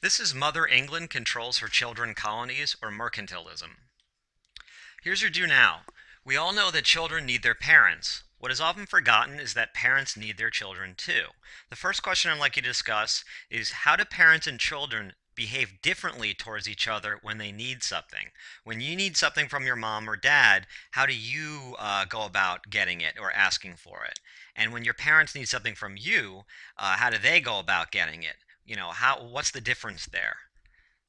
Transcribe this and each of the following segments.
This is Mother England controls her children colonies or mercantilism. Here's your do now. We all know that children need their parents. What is often forgotten is that parents need their children too. The first question I'd like you to discuss is how do parents and children behave differently towards each other when they need something? When you need something from your mom or dad, how do you go about getting it or asking for it? And when your parents need something from you, how do they go about getting it? What's the difference there?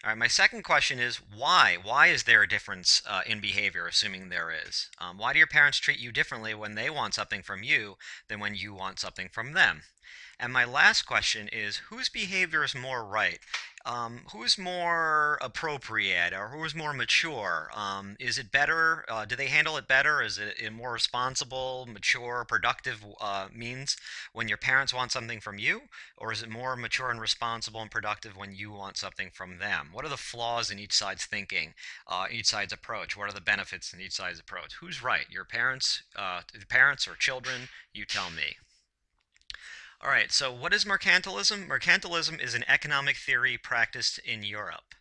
All right, my second question is why? Why is there a difference in behavior, assuming there is? Why do your parents treat you differently when they want something from you than when you want something from them? And my last question is whose behavior is more right? Who's more appropriate or who's more mature? Is it better? Do they handle it better? Is it a more responsible, mature, productive means when your parents want something from you? Or is it more mature and responsible and productive when you want something from them? What are the flaws in each side's thinking, each side's approach? What are the benefits in each side's approach? Who's right? Your parents, parents or children? You tell me. All right, so what is mercantilism? Mercantilism is an economic theory practiced in Europe.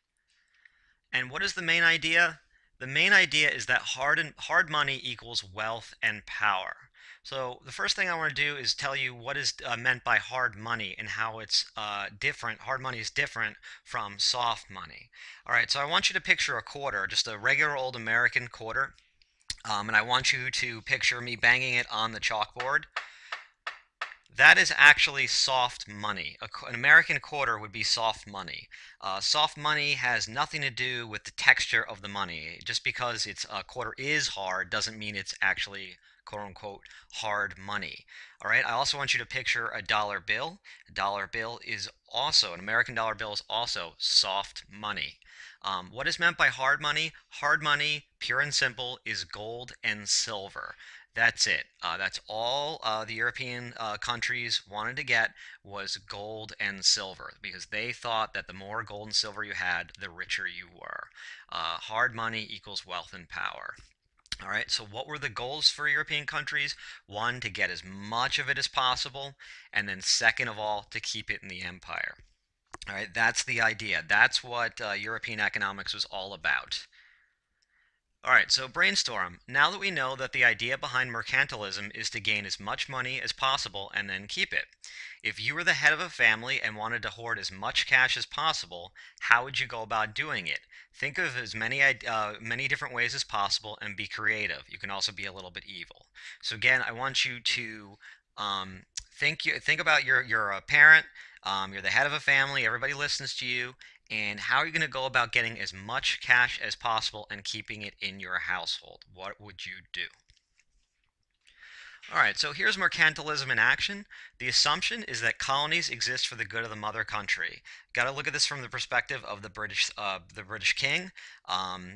And what is the main idea? The main idea is that hard money equals wealth and power. So the first thing I want to do is tell you what is meant by hard money and how it's different. Hard money is different from soft money. All right, so I want you to picture a quarter, just a regular old American quarter. And I want you to picture me banging it on the chalkboard. That is actually soft money. An American quarter would be soft money. Soft money has nothing to do with the texture of the money. Just because it's a quarter is hard doesn't mean it's actually quote unquote hard money. All right. I also want you to picture a dollar bill. A dollar bill is also, an American dollar bill is also soft money. What is meant by hard money? Hard money, pure and simple, is gold and silver. That's it. That's all the European countries wanted to get was gold and silver because they thought that the more gold and silver you had, the richer you were. Hard money equals wealth and power. All right, so what were the goals for European countries? One, to get as much of it as possible, and then second of all, to keep it in the empire. All right, that's the idea. That's what European economics was all about. All right, so brainstorm. Now that we know that the idea behind mercantilism is to gain as much money as possible and then keep it. If you were the head of a family and wanted to hoard as much cash as possible, how would you go about doing it? Think of as many different ways as possible and be creative. You can also be a little bit evil. So again, I want you to think about you're a parent, you're the head of a family, everybody listens to you, and how are you going to go about getting as much cash as possible and keeping it in your household? What would you do? All right, so here's mercantilism in action. The assumption is that colonies exist for the good of the mother country. Got to look at this from the perspective of the British king.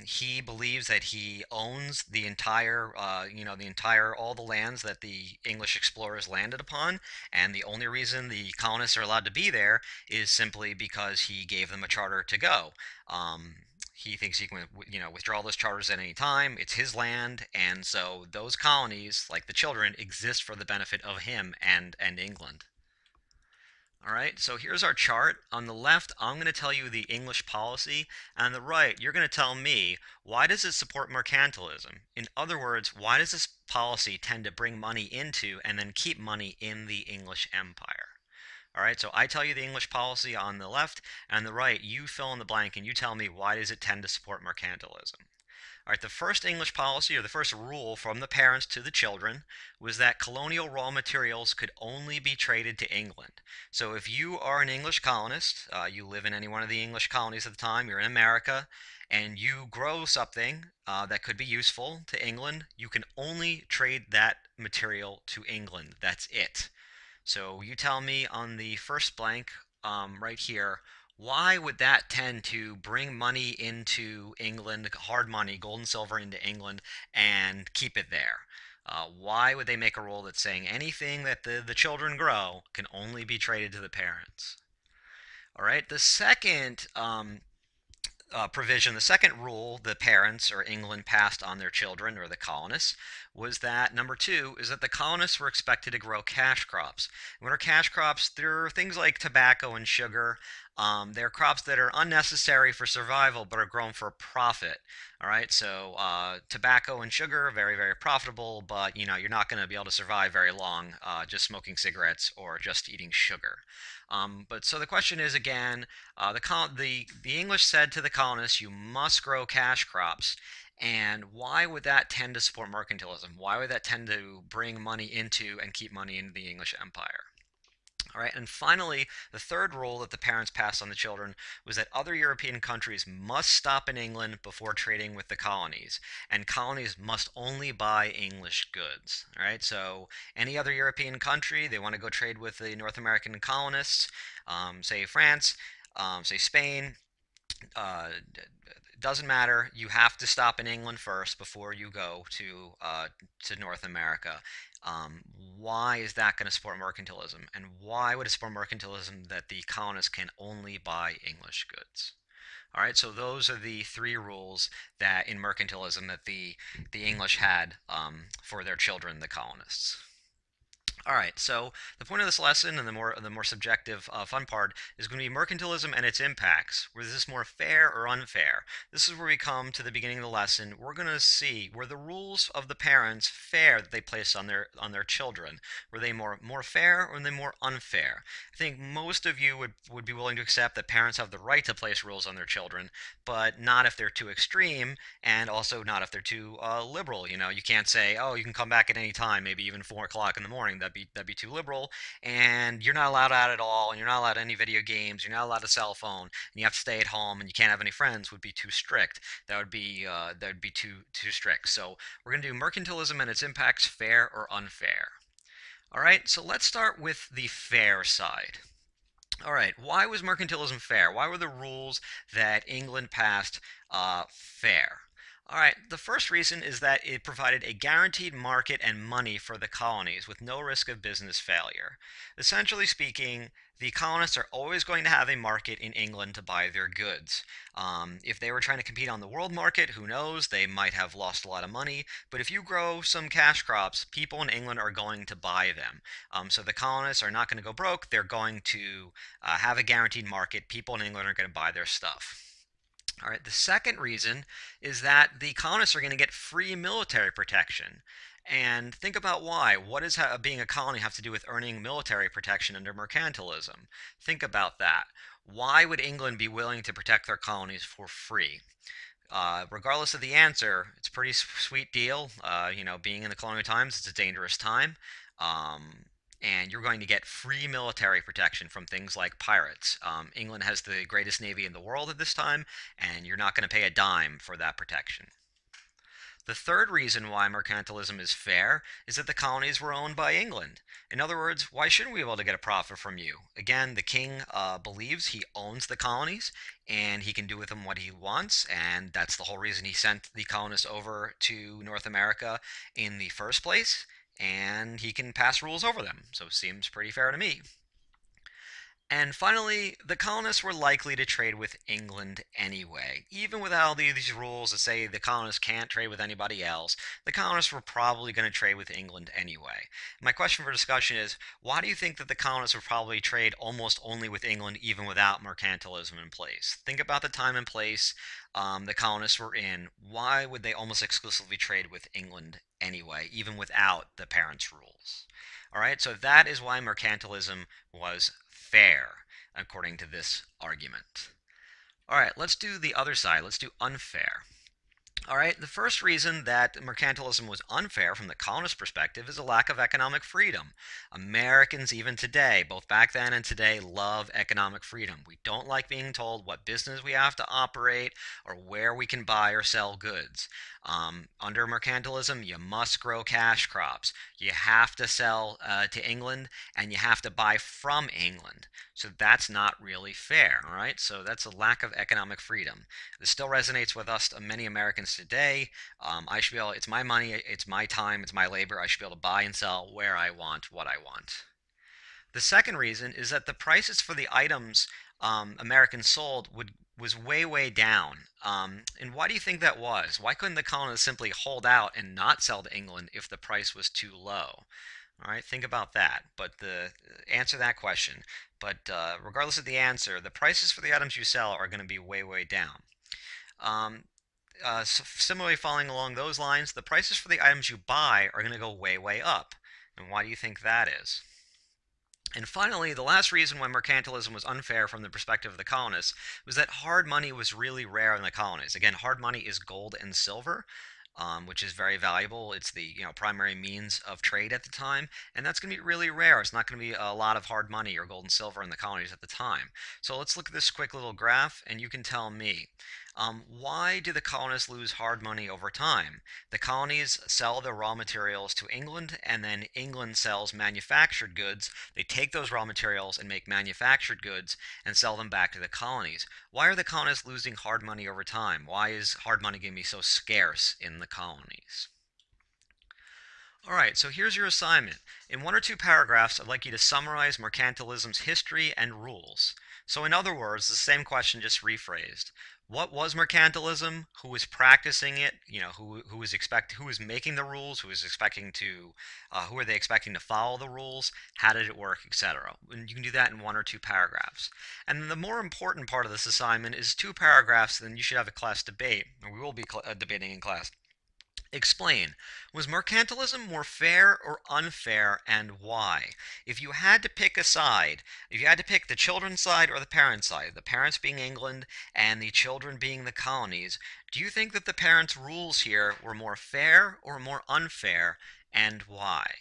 He believes that he owns the entire, all the lands that the English explorers landed upon, and the only reason the colonists are allowed to be there is simply because he gave them a charter to go. He thinks he can, withdraw those charters at any time. It's his land, and so those colonies, like the children, exist for the benefit of him and England. All right, so here's our chart. On the left, I'm going to tell you the English policy. And on the right, you're going to tell me, why does it support mercantilism? In other words, why does this policy tend to bring money into and then keep money in the English Empire? All right, so I tell you the English policy on the left, and on the right, you fill in the blank and you tell me why does it tend to support mercantilism. All right, the first English policy, or the first rule from the parents to the children, was that colonial raw materials could only be traded to England. So if you are an English colonist, you live in any one of the English colonies at the time, you're in America, and you grow something that could be useful to England, you can only trade that material to England. That's it. So you tell me on the first blank right here, why would that tend to bring money into England, hard money, gold and silver into England, and keep it there? Why would they make a rule that's saying anything that the children grow can only be traded to the parents? All right, the second provision, the second rule the parents or England passed on their children or the colonists was that number two is that the colonists were expected to grow cash crops. What are cash crops? They're things like tobacco and sugar. They're crops that are unnecessary for survival but are grown for profit. All right, so tobacco and sugar are very, very profitable, but you're not going to be able to survive very long just smoking cigarettes or just eating sugar. But so the question is again, the English said to the colonists, you must grow cash crops. And why would that tend to support mercantilism? Why would that tend to bring money into and keep money into the English Empire? All right, and finally, the third rule that the parents passed on the children was that other European countries must stop in England before trading with the colonies, and colonies must only buy English goods. All right, so any other European country, they want to go trade with the North American colonists, say France, say Spain, uh, doesn't matter. You have to stop in England first before you go to North America. Why is that going to support mercantilism? And why would it support mercantilism that the colonists can only buy English goods? All right, so those are the three rules that in mercantilism that the English had for their children, the colonists. All right, so the point of this lesson and the more subjective fun part is going to be mercantilism and its impacts. Was this more fair or unfair? This is where we come to the beginning of the lesson. We're going to see were the rules of the parents fair that they placed on their children. Were they more fair or were they more unfair? I think most of you would be willing to accept that parents have the right to place rules on their children, but not if they're too extreme, and also not if they're too liberal. You can't say, oh, you can come back at any time, maybe even 4 o'clock in the morning. That'd be too liberal, and you're not allowed out at all, and you're not allowed any video games. You're not allowed a cell phone, and you have to stay at home, and you can't have any friends. Would be too strict. That would be too strict. So we're gonna do mercantilism and its impacts, fair or unfair. All right. So let's start with the fair side. All right, why was mercantilism fair? Why were the rules that England passed fair? All right, the first reason is that it provided a guaranteed market and money for the colonies with no risk of business failure. Essentially speaking, the colonists are always going to have a market in England to buy their goods. If they were trying to compete on the world market, who knows? They might have lost a lot of money. But if you grow some cash crops, people in England are going to buy them. So the colonists are not going to go broke. They're going to have a guaranteed market. People in England are going to buy their stuff. All right, the second reason is that the colonists are going to get free military protection. And think about why. What does being a colony have to do with earning military protection under mercantilism? Think about that. Why would England be willing to protect their colonies for free? Regardless of the answer, it's a pretty sweet deal. Being in the colonial times, it's a dangerous time. Um, and you're going to get free military protection from things like pirates. England has the greatest navy in the world at this time, and you're not going to pay a dime for that protection. The third reason why mercantilism is fair is that the colonies were owned by England. In other words, why shouldn't we be able to get a profit from you? Again, the king believes he owns the colonies and he can do with them what he wants, and that's the whole reason he sent the colonists over to North America in the first place, and he can pass rules over them. So it seems pretty fair to me. And finally, the colonists were likely to trade with England anyway. Even without these rules that say the colonists can't trade with anybody else, the colonists were probably going to trade with England anyway. My question for discussion is, why do you think that the colonists would probably trade almost only with England even without mercantilism in place? Think about the time and place the colonists were in. Why would they almost exclusively trade with England anyway, even without the parents' rules? All right, so that is why mercantilism was fair, according to this argument. All right, let's do the other side. Let's do unfair. All right, the first reason that mercantilism was unfair from the colonist perspective is a lack of economic freedom. Americans, even today, both back then and today, love economic freedom. We don't like being told what business we have to operate or where we can buy or sell goods. Under mercantilism, you must grow cash crops. You have to sell to England and you have to buy from England. So that's not really fair, all right? So that's a lack of economic freedom. This still resonates with us, many Americans today. I should be able, it's my money, it's my time, it's my labor. I should be able to buy and sell where I want, what I want. The second reason is that the prices for the items Americans sold was way down. And why do you think that was? Why couldn't the colonists simply hold out and not sell to England if the price was too low? All right, think about that. But answer that question. But regardless of the answer, the prices for the items you sell are going to be way, way down. Um, Similarly, following along those lines, the prices for the items you buy are going to go way, way up. And why do you think that is? And finally, the last reason why mercantilism was unfair from the perspective of the colonists was that hard money was really rare in the colonies. Again, hard money is gold and silver, which is very valuable. It's the primary means of trade at the time, and that's going to be really rare. It's not going to be a lot of hard money or gold and silver in the colonies at the time. So let's look at this quick little graph, and you can tell me. Why do the colonists lose hard money over time? The colonies sell their raw materials to England, and then England sells manufactured goods. They take those raw materials and make manufactured goods and sell them back to the colonies. Why are the colonists losing hard money over time? Why is hard money going to be so scarce in the colonies? All right, so here's your assignment. In one or two paragraphs, I'd like you to summarize mercantilism's history and rules. So in other words, the same question just rephrased. What was mercantilism? Who was practicing it? Who was making the rules? Who are they expecting to follow the rules? How did it work, etc. And you can do that in one or two paragraphs. And then the more important part of this assignment is two paragraphs. Then you should have a class debate, or we will be debating in class. Explain. Was mercantilism more fair or unfair, and why? If you had to pick a side, if you had to pick the children's side or the parents' side, the parents being England and the children being the colonies, do you think that the parents' rules here were more fair or more unfair, and why?